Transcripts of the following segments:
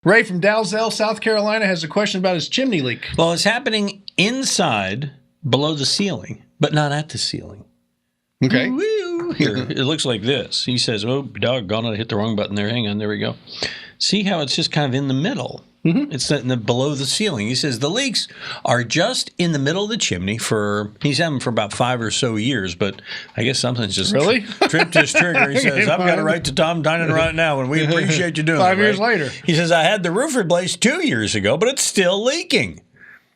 Ray from Dalzell, South Carolina, has a question about his chimney leak. Well, it's happening inside, below the ceiling, but not at the ceiling. Okay. Here, it looks like this. He says, oh, doggone it, I hit the wrong button there. Hang on, there we go. See how it's just kind of in the middle? Mm-hmm. It's below the ceiling. He says the leaks are just in the middle of the chimney he's had them for about 5 or so years, but I guess something's just tripped his trigger. He says, I've got to write to Tom Dynan right now, and we appreciate you doing it. 5 years later. He says, I had the roof replaced 2 years ago, but it's still leaking.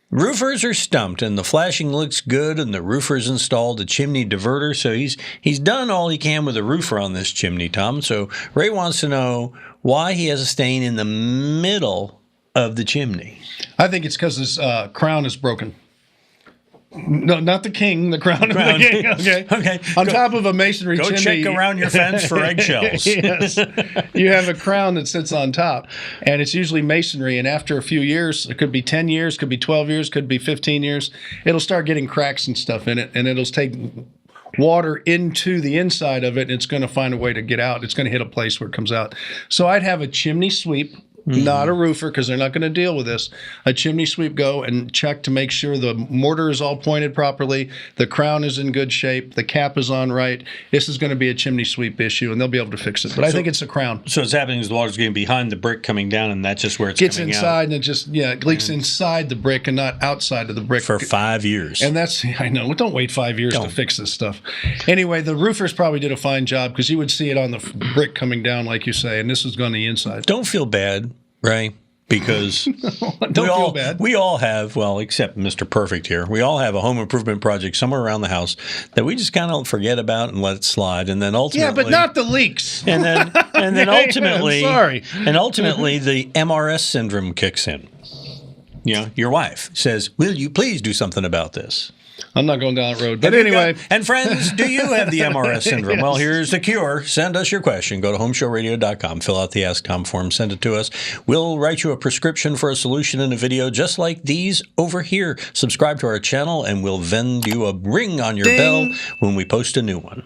Roofers are stumped, and the flashing looks good, and the roofer's installed a chimney diverter, so he's done all he can with the roofer on this chimney, Tom. So Ray wants to know why he has a stain in the middle of the chimney. I think it's because his crown is broken. No, not the king, the crown of the king. Okay. On top of a masonry chimney. Go check around your fence for eggshells. Yes. You have a crown that sits on top, and it's usually masonry, and after a few years, it could be 10 years, could be 12 years, could be 15 years, it'll start getting cracks and stuff in it, and it'll take water into the inside of it, and it's going to find a way to get out. It's going to hit a place where it comes out. So I'd have a chimney sweep. Mm-hmm. Not a roofer, because they're not going to deal with this. A chimney sweep go and check to make sure the mortar is all pointed properly, the crown is in good shape, the cap is on right. This is going to be a chimney sweep issue, and they'll be able to fix it. But I think it's the crown. So what's happening is the water's getting behind the brick coming down, and that's just where it's gets coming inside, out. and it just it leaks inside the brick and not outside of the brick. For 5 years. And I know. Don't wait 5 years to fix this stuff. Anyway, the roofers probably did a fine job, because you would see it on the brick coming down, like you say, and this is going to the inside. Don't feel bad, Ray. Because we all have, well, except Mr. Perfect here, we all have a home improvement project somewhere around the house that we just kind of forget about and let it slide, and then ultimately, but not the leaks. And then ultimately, sorry. And ultimately, the MRS syndrome kicks in. Your wife says, "Will you please do something about this?" I'm not going down that road. But anyway. And friends, do you have the MRS syndrome? Yes. Well, here's the cure. Send us your question. Go to HomeShowRadio.com. Fill out the Ask Tom form. Send it to us. We'll write you a prescription for a solution in a video just like these over here. Subscribe to our channel, and we'll send you a ring on your bell when we post a new one.